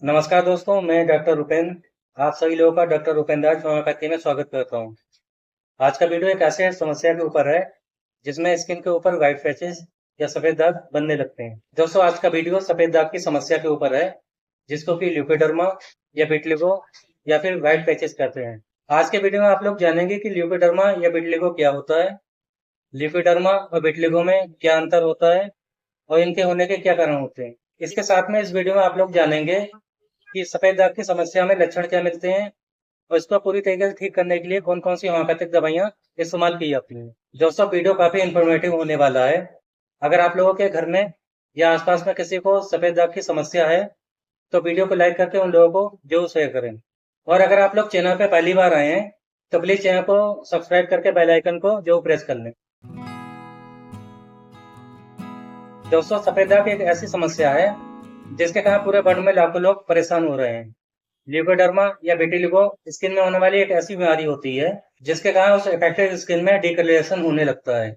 नमस्कार दोस्तों, मैं डॉक्टर रुपेंद्र आप सभी लोगों का डॉक्टर रुपेंद्र राज होम्योपैथी में स्वागत करता हूं। आज का वीडियो एक ऐसे समस्या के ऊपर है जिसमें स्किन के ऊपर व्हाइट पैचेस या सफेद दाग बनने लगते हैं। दोस्तों, आज का वीडियो सफेद दाग की समस्या के ऊपर है जिसको कि ल्यूकोडर्मा या विटिलिगो या फिर व्हाइट पैचेस कहते हैं। आज के वीडियो में आप लोग जानेंगे कि ल्यूकोडर्मा या विटिलिगो क्या होता है, ल्यूकोडर्मा और विटिलिगो में क्या अंतर होता है और इनके होने के क्या कारण होते हैं। इसके साथ में इस वीडियो में आप लोग जानेंगे कि सफेद दाग की समस्या में लक्षण क्या मिलते हैं और इसको पूरी तरीके से ठीक करने के लिए कौन कौन सी होम्योपैथिक दवाइयाँ इस्तेमाल की जाती हैं। दोस्तों, वीडियो काफी इंफॉर्मेटिव होने वाला है। अगर आप लोगों के घर में या आसपास में किसी को सफेद दाग की समस्या है तो वीडियो को लाइक करके उन लोगों को जरूर शेयर करें। और अगर आप लोग चैनल पे पहली बार आए हैं तो प्लीज चैनल को सब्सक्राइब करके बेल आइकन को जरूर प्रेस कर लें। दोस्तों, सफेद दाग एक ऐसी समस्या है जिसके कारण पूरे वर्ल्ड में लाखों लोग परेशान हो रहे हैं। ल्यूकोडर्मा या विटिलिगो स्किन में होने वाली एक ऐसी बीमारी होती है जिसके कारण उस इफेक्टेड स्किन में डिकलरेशन होने लगता है,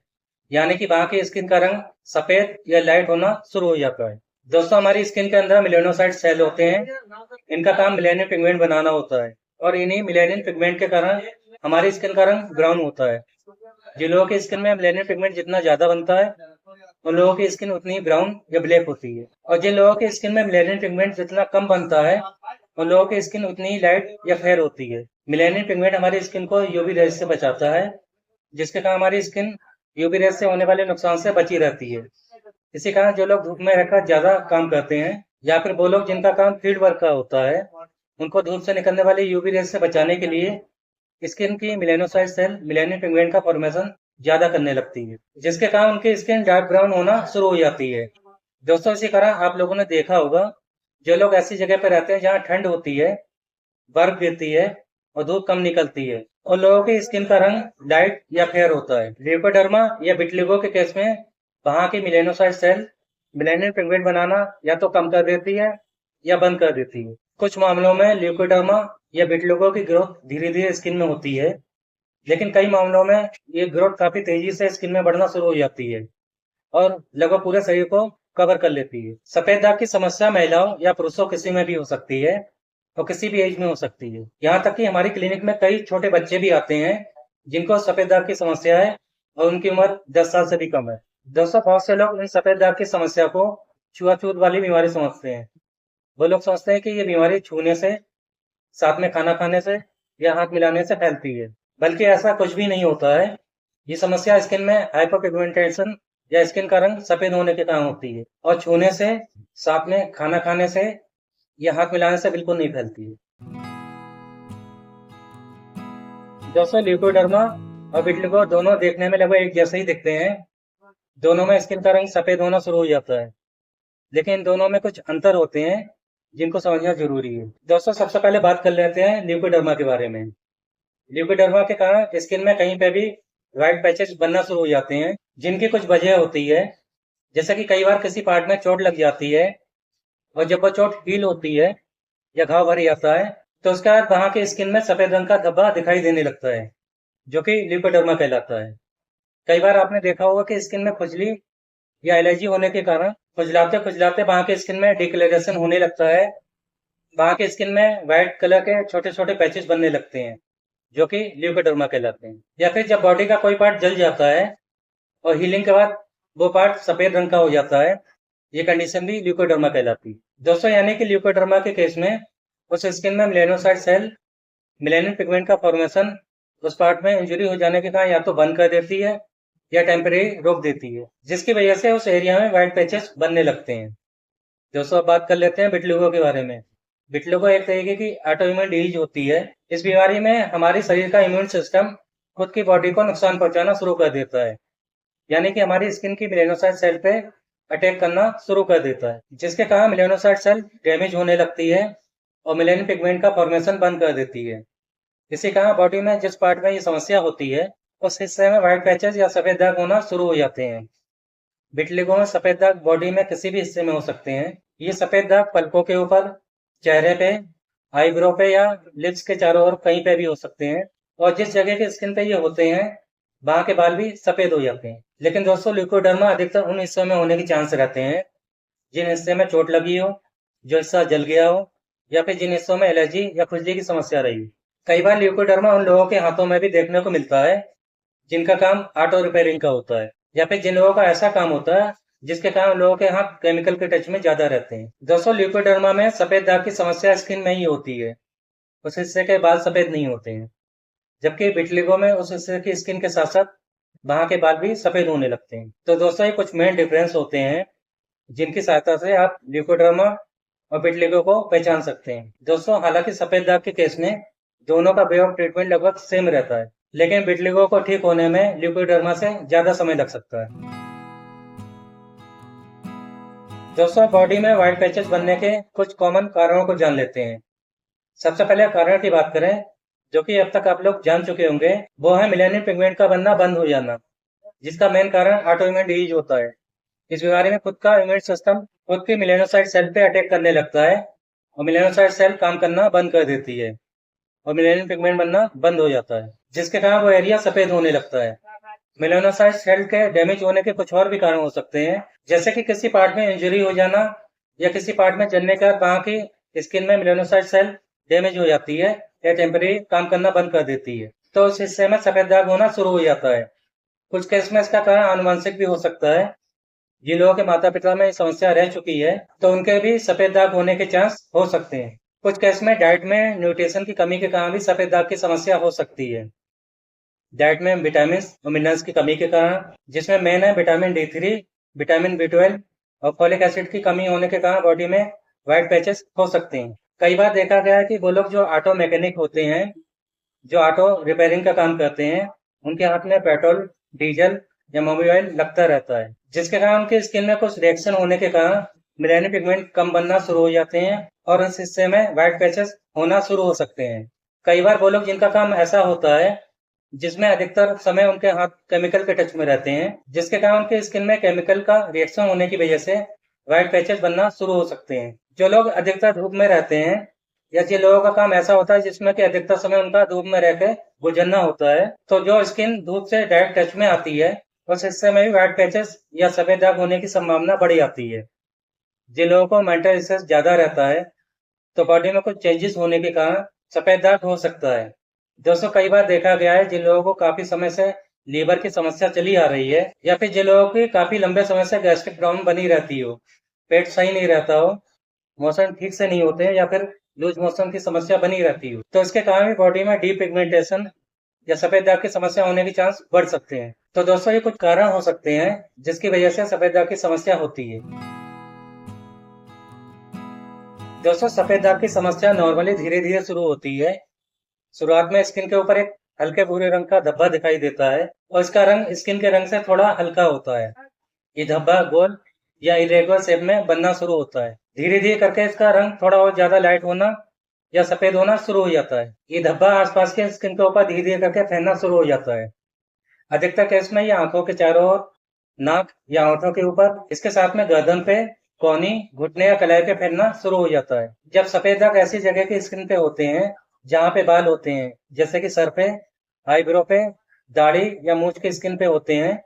यानी कि वहां की स्किन का रंग सफेद या लाइट होना शुरू हो जाता है। दोस्तों, हमारी स्किन के अंदर मेलेनोसाइट सेल होते हैं। इनका काम मेलेनिन पिगमेंट बनाना होता है और इन्हीं मेलेनिन पिगमेंट के कारण हमारी स्किन का रंग ब्राउन होता है। जिन लोगों की स्किन में मेलेनिन पिगमेंट जितना ज्यादा बनता है उन लोगों की स्किन उतनी ब्राउन या ब्लैक होती है, और जिन लोगों की स्किन में मेलेनिन पिगमेंट जितना कम बनता है उन लोगों की स्किन उतनी ही लाइट या फेयर होती है। मेलेनिन पिगमेंट हमारी स्किन को यूवी रेज से बचाता है, जिसके कारण हमारी स्किन यूवी रेज से होने वाले नुकसान से बची रहती है। इसी कारण जो लोग धूप में रहकर ज्यादा काम करते हैं या फिर वो लोग जिनका काम फील्ड वर्क का होता है, उनको धूप से निकलने वाली यूवी रेज से बचाने के लिए स्किन की मेलेनोसाइट सेल मेलेनिन पिगमेंट का फॉर्मेशन ज्यादा करने लगती है, जिसके कारण उनकी स्किन डार्क ब्राउन होना शुरू हो जाती है। दोस्तों, इसी कारण आप लोगों ने देखा होगा जो लोग ऐसी जगह पे रहते हैं जहाँ ठंड होती है, बर्फ गिरती है और धूप कम निकलती है, उन लोगों की स्किन का रंग लाइट या फेयर होता है। ल्यूकोडर्मा या विटिलिगो के केस में वहां की मेलेनोसाइट सेल मेलेनिन पिगमेंट बनाना या तो कम कर देती है या बंद कर देती है। कुछ मामलों में ल्यूकोडर्मा या विटिलिगो की ग्रोथ धीरे धीरे स्किन में होती है, लेकिन कई मामलों में ये ग्रोथ काफी तेजी से स्किन में बढ़ना शुरू हो जाती है और लगभग पूरे शरीर को कवर कर लेती है। सफेद दाग की समस्या महिलाओं या पुरुषों किसी में भी हो सकती है और किसी भी एज में हो सकती है। यहाँ तक कि हमारी क्लिनिक में कई छोटे बच्चे भी आते हैं जिनको सफेद दाग की समस्या है और उनकी उम्र 10 साल से भी कम है। दोस्तों, बहुत से लोग इन सफेद दाग की समस्या को छुआछूत वाली बीमारी समझते हैं। वो लोग सोचते हैं कि ये बीमारी छूने से, साथ में खाना खाने से या हाथ मिलाने से फैलती है, बल्कि ऐसा कुछ भी नहीं होता है। ये समस्या स्किन में हाइपरपिगमेंटेशन या स्किन का रंग सफेद होने के कारण होती है और छूने से, साथ में खाना खाने से या हाथ मिलाने से बिल्कुल नहीं फैलती है। दोस्तों, ल्यूकोडर्मा और विटिलिगो दोनों देखने में लगभग एक जैसे ही दिखते हैं। दोनों में स्किन का रंग सफेद होना शुरू हो जाता है, लेकिन इन दोनों में कुछ अंतर होते हैं जिनको समझना जरूरी है। दोस्तों, सबसे पहले बात कर लेते हैं ल्यूकोडर्मा के बारे में। ल्यूकोडर्मा के कारण स्किन में कहीं पे भी व्हाइट पैचेस बनना शुरू हो जाते हैं, जिनकी कुछ वजह होती है। जैसे कि कई बार किसी पार्ट में चोट लग जाती है और जब वो चोट हील होती है या घाव भर जाता है तो उसके बाद वहां की स्किन में सफेद रंग का धब्बा दिखाई देने लगता है, जो कि ल्यूकोडर्मा कहलाता है। कई बार आपने देखा होगा कि स्किन में खुजली या एलर्जी होने के कारण खुजलाते खुजलाते वहां के स्किन में डिकलरेशन होने लगता है। वहां के स्किन में व्हाइट कलर के छोटे छोटे पैचेस बनने लगते हैं, जो कि ल्यूकोडर्मा कहलाते हैं। या फिर जब बॉडी का कोई पार्ट जल जाता है और हीलिंग के बाद वो पार्ट सफेद रंग का हो जाता है, ये कंडीशन भी ल्यूकोडर्मा कहलाती है। दोस्तों, यानी कि ल्यूकोडर्मा के केस में उस स्किन में मेलेनोसाइट सेल मेलेनिन पिगमेंट का फॉर्मेशन उस पार्ट में इंजरी हो जाने के कारण या तो बंद कर देती है या टेम्परेरी रोक देती है, जिसकी वजह से उस एरिया में व्हाइट पैचेस बनने लगते हैं। दोस्तों, अब बात कर लेते हैं विटिलिगो के बारे में। विटिलिगो एक तरीके की ऑटो इम्यून डिजीज होती है। इस बीमारी में हमारे शरीर का इम्यून सिस्टम खुद की बॉडी को नुकसान पहुंचाना शुरू कर देता है, यानी कि हमारी स्किन की मेलेनोसाइट सेल पे अटैक करना शुरू कर देता है, जिसके कारण मेलेनोसाइट सेल डैमेज होने लगती है और मेलेनिन पिगमेंट का फॉर्मेशन बंद कर देती है। इसी कारण बॉडी में जिस पार्ट में ये समस्या होती है उस हिस्से में व्हाइट पैचेस या सफेद दाग होना शुरू हो जाते हैं। विटिलिगो में सफेद दाग बॉडी में किसी भी हिस्से में हो सकते हैं। ये सफेद दाग पलकों के ऊपर, चेहरे पे, आईब्रो पे या लिप्स के चारों ओर कहीं पे भी हो सकते हैं, और जिस जगह के स्किन पे ये होते हैं वहां के बाल भी सफेद हो जाते हैं। लेकिन दोस्तों, ल्यूकोडर्मा अधिकतर उन हिस्सों में होने के चांस रहते हैं जिन हिस्से में चोट लगी हो, जो हिस्सा जल गया हो या फिर जिन हिस्सों में एलर्जी या खुजली की समस्या रही। कई बार ल्यूकोडर्मा उन लोगों के हाथों में भी देखने को मिलता है जिनका काम ऑटो रिपेयरिंग का होता है, या फिर जिन लोगों का ऐसा काम होता है जिसके कारण लोगों के हाथ केमिकल के टच में ज्यादा रहते हैं। दोस्तों, ल्यूकोडर्मा में सफेद दाग की समस्या स्किन में ही होती है, उस हिस्से के बाल सफेद नहीं होते हैं। जबकि विटलिगो में उस हिस्से की स्किन के साथ साथ वहां के बाल भी सफेद होने लगते हैं। तो दोस्तों, ये कुछ मेन डिफरेंस होते हैं जिनकी सहायता से आप ल्यूकोडर्मा और विटलिगो को पहचान सकते हैं। दोस्तों, हालांकि सफेद दाग के केस में दोनों का वे ऑफ ट्रीटमेंट लगभग सेम रहता है, लेकिन विटलिगो को ठीक होने में ल्यूकोडर्मा से ज्यादा समय लग सकता है। दोस्तों, बॉडी में व्हाइट पैचेस बनने के कुछ कॉमन कारणों को जान लेते हैं। सबसे पहले कारण की बात करें, जो कि अब तक आप लोग जान चुके होंगे, वो है मेलानिन पिगमेंट का बनना बंद हो जाना, जिसका मेन कारण ऑटो इम्यून डिजीज होता है। इस बीमारी में खुद का इम्यून सिस्टम खुद की मेलानोसाइट सेल पे अटैक करने लगता है और मेलानोसाइट सेल काम करना बंद कर देती है और मेलानिन पिगमेंट बनना बंद हो जाता है, जिसके कारण वो एरिया सफेद होने लगता है। मेलानोसाइट सेल के डैमेज होने के कुछ और भी कारण हो सकते हैं, जैसे कि किसी पार्ट में इंजरी हो जाना या किसी पार्ट में जलने के बाद वहां की स्किन में मेलानोसाइट सेल डैमेज हो जाती है या टेम्परेरी काम करना बंद कर देती है, तो उस हिस्से में सफेद दाग होना शुरू हो जाता है। कुछ केस में इसका कारण आनुवंशिक भी हो सकता है। जिन लोगों के माता पिता में समस्या रह चुकी है तो उनके भी सफेद दाग होने के चांस हो सकते हैं। कुछ केस में डाइट में न्यूट्रिशन की कमी के कारण भी सफेद दाग की समस्या हो सकती है। डाइट में विटामिन और मिनरल्स की कमी के कारण, जिसमें मेन है विटामिन D3, विटामिन B12 और फॉलिक एसिड की कमी होने के कारण बॉडी में व्हाइट पैचेस हो सकते हैं। कई बार देखा गया है कि वो लोग जो ऑटो मैकेनिक होते हैं, जो ऑटो रिपेयरिंग का काम करते हैं, उनके हाथ में पेट्रोल, डीजल या मोबिल लगता रहता है, जिसके कारण उनकी स्किन में कुछ रिएक्शन होने के कारण मेलानिन पिगमेंट कम बनना शुरू हो जाते हैं और उस हिस्से में व्हाइट पैचेस होना शुरू हो सकते हैं। कई बार वो लोग जिनका काम ऐसा होता है जिसमें अधिकतर समय उनके हाथ केमिकल के टच में रहते हैं, जिसके कारण उनके स्किन में केमिकल का रिएक्शन होने की वजह से व्हाइट पैचेस बनना शुरू हो सकते हैं। जो लोग अधिकतर धूप में रहते हैं या जिन लोगों का काम ऐसा होता है जिसमें कि अधिकतर समय उनका धूप में रहकर गुजरना होता है, तो जो स्किन धूप से डायरेक्ट टच में आती है उस हिस्से में भी व्हाइट पैचेस या सफेद दाग होने की संभावना बढ़ जाती है। जिन लोगों को मेंटल स्ट्रेस ज्यादा रहता है तो बॉडी में कुछ चेंजेस होने के कारण सफेद दाग हो सकता है। दोस्तों, कई बार देखा गया है जिन लोगों को काफी समय से लीवर की समस्या चली आ रही है या फिर जिन लोगों की काफी लंबे समय से गैस्ट्रिक प्रॉब्लम बनी रहती हो, पेट सही नहीं रहता हो, मोशन ठीक से नहीं होते हैं या फिर लूज मोशन की समस्या बनी रहती हो, तो इसके कारण भी बॉडी में डीपिगमेंटेशन या सफेद दाग की समस्या होने के चांस बढ़ सकते हैं। तो दोस्तों, ये कुछ कारण हो सकते हैं जिसकी वजह से सफेद दाग की समस्या होती है। दोस्तों, सफेद दाग की समस्या नॉर्मली धीरे धीरे शुरू होती है। शुरुआत में स्किन के ऊपर एक हल्के भूरे रंग का धब्बा दिखाई देता है और इसका रंग स्किन के रंग से थोड़ा हल्का होता है। ये धब्बा गोल या इरेगुलर शेप में बनना शुरू होता है। धीरे धीरे करके इसका रंग थोड़ा और ज्यादा लाइट होना या सफेद होना शुरू हो जाता है। ये धब्बा आसपास के स्किन के ऊपर धीरे धीरे करके फैलना शुरू हो जाता है। अधिकतर केस में ये आंखों के चारों ओर, नाक या होठों के ऊपर, इसके साथ में गर्दन पे, कोहनी, घुटने या कलाई पे फैलना शुरू हो जाता है। जब सफेद दाग ऐसी जगह की स्किन पे होते हैं जहाँ पे बाल होते हैं, जैसे कि सर पे, आईब्रो पे, दाढ़ी या मूंछ की स्किन पे होते हैं,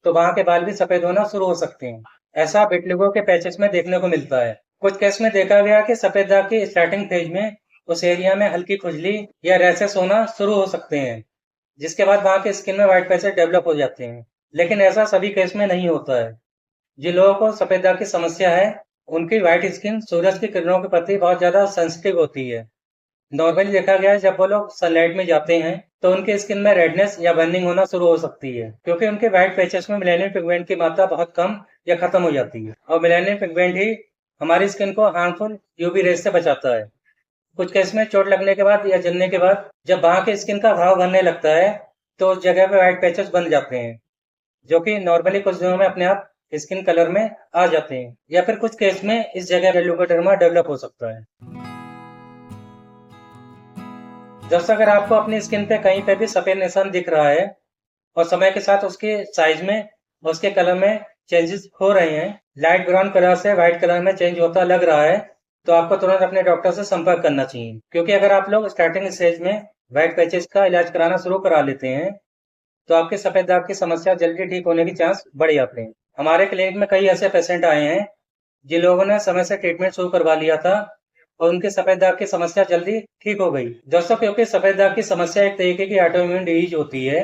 तो वहां के बाल भी सफेद होना शुरू हो सकते हैं। ऐसा विटलिगो के पैचेस में देखने को मिलता है। कुछ केस में देखा गया कि सफेद दाग की स्टार्टिंग फेज में उस एरिया में हल्की खुजली या रैशेस होना शुरू हो सकते हैं, जिसके बाद वहां की स्किन में व्हाइट पैचेस डेवलप हो जाते हैं। लेकिन ऐसा सभी केस में नहीं होता है। जिन लोगों को सफेद दाग की समस्या है उनकी व्हाइट स्किन सूरज की किरणों के प्रति बहुत ज्यादा सेंसिटिव होती है। नॉर्मली देखा गया है जब वो लोग सनलाइट में जाते हैं तो उनकी स्किन में रेडनेस या बर्निंग होना शुरू हो सकती है, क्योंकि उनके व्हाइट पैचेस में मेलानिन पिगमेंट की मात्रा बहुत कम या खत्म हो जाती है और मेलानिन पिगमेंट ही हमारी स्किन को हार्मफुल यूवी रेज से बचाता है। कुछ केस में चोट लगने के बाद या जलने के बाद जब वहां की स्किन का घाव भरने लगता है तो उस जगह पे व्हाइट पैचेस बन जाते हैं, जो कि नॉर्मली कुछ दिनों में अपने आप स्किन कलर में आ जाते हैं, या फिर कुछ केस में इस जगह ल्यूकोडर्मा डेवलप हो सकता है। दोस्तों, अगर आपको अपनी स्किन पे कहीं पे भी सफेद निशान दिख रहा है और समय के साथ उसके साइज में और उसके कलर में चेंजेस हो रहे हैं, लाइट ब्राउन कलर से व्हाइट कलर में चेंज होता लग रहा है, तो आपको तुरंत अपने डॉक्टर से संपर्क करना चाहिए, क्योंकि अगर आप लोग स्टार्टिंग स्टेज में व्हाइट पैचेस का इलाज कराना शुरू करा लेते हैं तो आपके सफेद दाग की समस्या जल्दी ठीक होने की चांस बढ़ जाते हैं। हमारे क्लिनिक में कई ऐसे पेशेंट आए हैं जिन लोगों ने समय से ट्रीटमेंट शुरू करवा लिया था और उनके सफेद दाग की समस्या जल्दी ठीक हो गई। दोस्तों, क्योंकि सफेद दाग की समस्या एक तरीके की ऑटोइम्यून डिजीज होती है,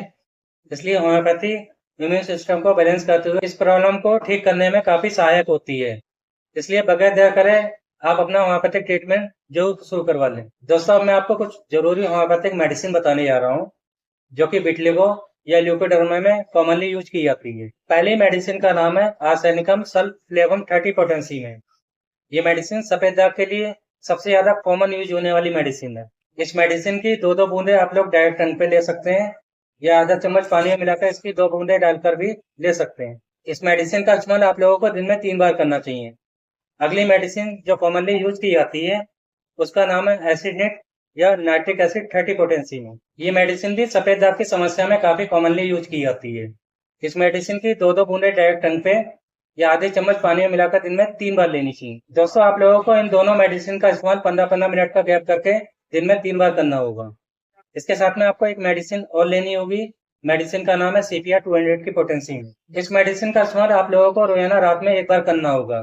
इसलिए होम्योपैथी इम्यून सिस्टम को बैलेंस करते हुए इस प्रॉब्लम को ठीक करने में काफी सहायक होती है। इसलिए बगैर देर करे आप अपना होम्योपैथिक ट्रीटमेंट जरूर शुरू करवा लें। दोस्तों, अब मैं आपको कुछ जरूरी होम्योपैथिक मेडिसिन बताने जा रहा हूँ जो कि विटिलिगो या ल्यूकोडर्मा में कॉमनली यूज की जाती है। पहली मेडिसिन का नाम है आर्सेनिकम सल्फलेवम 30 पोटेंसी में। ये मेडिसिन सफेद दाग के लिए सबसे ज्यादा कॉमन यूज होने वाली मेडिसिन है। इस मेडिसिन की दो बूंदे आप लोग डायरेक्ट टंग पे ले सकते हैं या आधा चम्मच पानी में मिलाकर इसकी 2 बूंदे डालकर भी ले सकते हैं। इस मेडिसिन का इस्तेमाल आप लोगों को दिन में 3 बार करना चाहिए। अगली मेडिसिन जो कॉमनली यूज की जाती है उसका नाम है एसिडनेट या नाइट्रिक एसिड 30 पोटेंसी में। ये मेडिसिन भी सफेद दाग की समस्या में काफी कॉमनली यूज की जाती है। इस मेडिसिन की 2 बूंदे डायरेक्ट टंग पे या आधे चम्मच पानी में मिलाकर दिन में 3 बार लेनी चाहिए। दोस्तों, आप लोगों को इन दोनों मेडिसिन का इस्तेमाल 15-15 मिनट का गैप करके दिन में 3 बार करना होगा। इसके साथ में आपको एक मेडिसिन और लेनी होगी। मेडिसिन का नाम है सीपिया 200 की पोटेंसी में। इस मेडिसिन का इस्तेमाल आप लोगों को रोजाना रात में 1 बार करना होगा।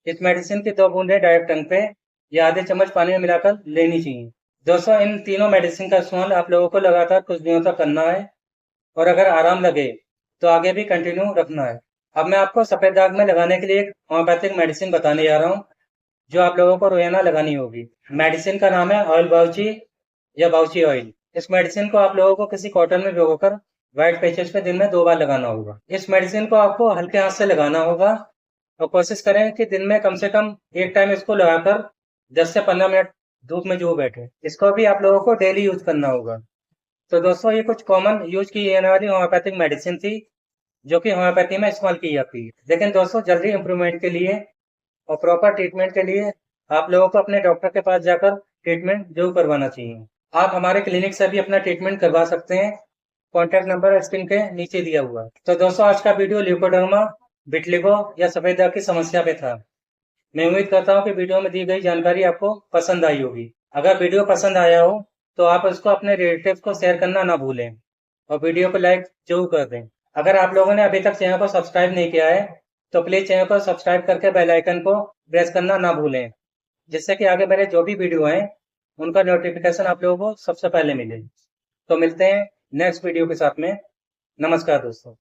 इस मेडिसिन की 2 बूंदे डायरेक्ट टंग पे या आधे चम्मच पानी में मिलाकर लेनी चाहिए। दोस्तों, इन तीनों मेडिसिन का इस्तेमाल आप लोगों को लगातार कुछ दिनों तक करना है और अगर आराम लगे तो आगे भी कंटिन्यू रखना है। अब मैं आपको सफेद दाग में लगाने के लिए एक होम्योपैथिक मेडिसिन बताने जा रहा हूँ जो आप लोगों को रोजाना लगानी होगी। मेडिसिन का नाम है ऑयल बाउची या बाउची ऑयल। इस मेडिसिन को आप लोगों को किसी कॉटन में भिगोकर व्हाइट पैचेस पे दिन में 2 बार लगाना होगा। इस मेडिसिन को आपको हल्के हाथ से लगाना होगा और कोशिश करें कि दिन में कम से कम एक टाइम इसको लगाकर 10 से 15 मिनट धूप में जो बैठे। इसको भी आप लोगों को डेली यूज करना होगा। तो दोस्तों, ये कुछ कॉमन यूज की जाने वाली होम्योपैथिक मेडिसिन थी जो कि होम्योपैथी में इस्तेमाल की जाती है। लेकिन दोस्तों, जल्दी इंप्रूवमेंट के लिए और प्रॉपर ट्रीटमेंट के लिए आप लोगों को अपने डॉक्टर के पास जाकर ट्रीटमेंट जरूर करवाना चाहिए। आप हमारे क्लिनिक से भी अपना ट्रीटमेंट करवा सकते हैं। कॉन्टैक्ट नंबर स्क्रीन के नीचे दिया हुआ है। तो दोस्तों, आज का वीडियो ल्यूकोडर्मा, विटिलिगो या सफेद दाग की समस्या पे था। मैं उम्मीद करता हूँ कि वीडियो में दी गई जानकारी आपको पसंद आई होगी। अगर वीडियो पसंद आया हो तो आप उसको अपने रिलेटिव्स को शेयर करना ना भूलें और वीडियो को लाइक जरूर कर दें। अगर आप लोगों ने अभी तक चैनल को सब्सक्राइब नहीं किया है तो प्लीज चैनल को सब्सक्राइब करके बेल आइकन को प्रेस करना ना भूलें, जिससे कि आगे मेरे जो भी वीडियो हैं उनका नोटिफिकेशन आप लोगों को सबसे पहले मिले। तो मिलते हैं नेक्स्ट वीडियो के साथ में। नमस्कार दोस्तों।